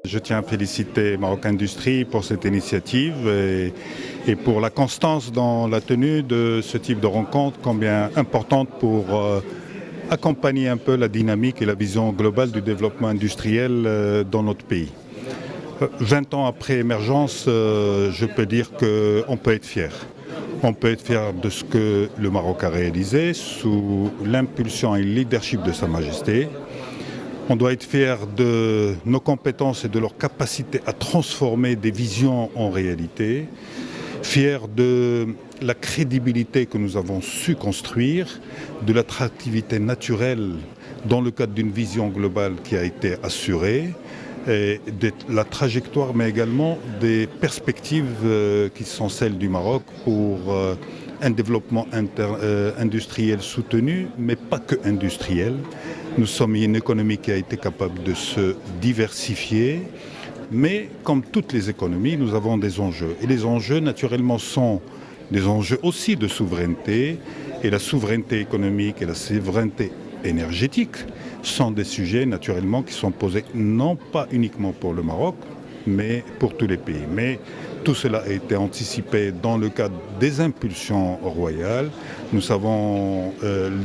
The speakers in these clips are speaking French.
Je tiens à féliciter Maroc Industrie pour cette initiative et pour la constance dans la tenue de ce type de rencontre, combien importante pour accompagner un peu la dynamique et la vision globale du développement industriel dans notre pays. 20 ans après émergence, je peux dire qu'on peut être fier. On peut être fier de ce que le Maroc a réalisé sous l'impulsion et le leadership de Sa Majesté. On doit être fier de nos compétences et de leur capacité à transformer des visions en réalité. Fier de la crédibilité que nous avons su construire, de l'attractivité naturelle dans le cadre d'une vision globale qui a été assurée, et de la trajectoire, mais également des perspectives qui sont celles du Maroc pour un développement industriel soutenu, mais pas que industriel. Nous sommes une économie qui a été capable de se diversifier, mais comme toutes les économies, nous avons des enjeux. Et les enjeux, naturellement, sont des enjeux aussi de souveraineté. Et la souveraineté économique et la souveraineté énergétique sont des sujets, naturellement, qui sont posés non pas uniquement pour le Maroc, mais pour tous les pays. Mais tout cela a été anticipé dans le cadre des impulsions royales. Nous savons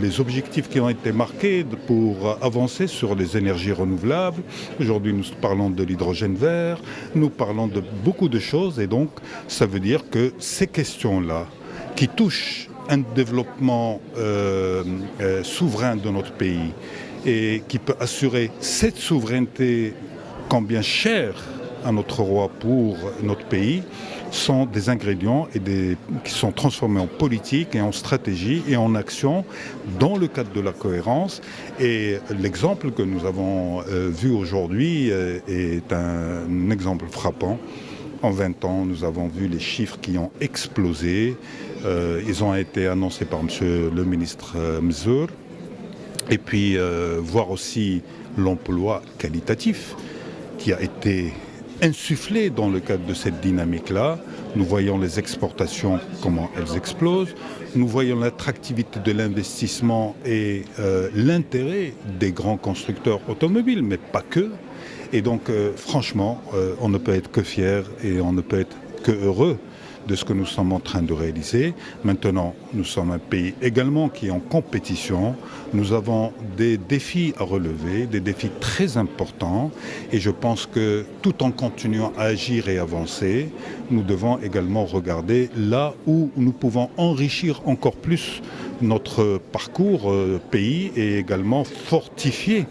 les objectifs qui ont été marqués pour avancer sur les énergies renouvelables. Aujourd'hui, nous parlons de l'hydrogène vert, nous parlons de beaucoup de choses. Et donc, ça veut dire que ces questions-là, qui touchent un développement souverain de notre pays et qui peut assurer cette souveraineté combien chère à notre roi pour notre pays, sont des ingrédients qui sont transformés en politique et en stratégie et en action dans le cadre de la cohérence. Et l'exemple que nous avons vu aujourd'hui est un exemple frappant. En 20 ans, nous avons vu les chiffres qui ont explosé. Ils ont été annoncés par Monsieur le ministre Mzour. Et puis voir aussi l'emploi qualitatif qui a été insufflé dans le cadre de cette dynamique-là. Nous voyons les exportations, comment elles explosent. Nous voyons l'attractivité de l'investissement et l'intérêt des grands constructeurs automobiles, mais pas que. Et donc, franchement, on ne peut être que fier et on ne peut être que heureux de ce que nous sommes en train de réaliser. Maintenant, nous sommes un pays également qui est en compétition. Nous avons des défis à relever, des défis très importants. Et je pense que tout en continuant à agir et avancer, nous devons également regarder là où nous pouvons enrichir encore plus notre parcours pays et également fortifier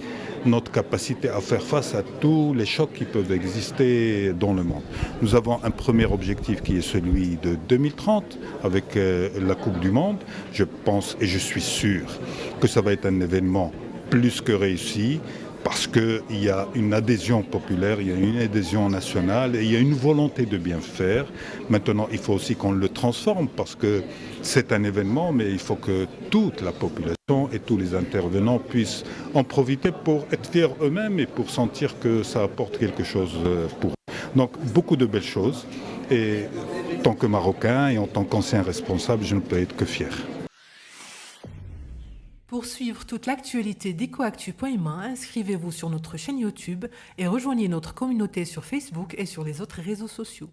notre capacité à faire face à tous les chocs qui peuvent exister dans le monde. Nous avons un premier objectif qui est celui de 2030 avec la Coupe du Monde. Je pense et je suis sûr que ça va être un événement plus que réussi parce qu'il y a une adhésion populaire, il y a une adhésion nationale et il y a une volonté de bien faire. Maintenant, il faut aussi qu'on le transforme parce que c'est un événement, mais il faut que toute la population et tous les intervenants puissent en profiter pour être fiers eux-mêmes et pour sentir que ça apporte quelque chose pour eux. Donc, beaucoup de belles choses. Et en tant que Marocain et en tant qu'ancien responsable, je ne peux être que fier. Pour suivre toute l'actualité d'EcoActu.ma, inscrivez-vous sur notre chaîne YouTube et rejoignez notre communauté sur Facebook et sur les autres réseaux sociaux.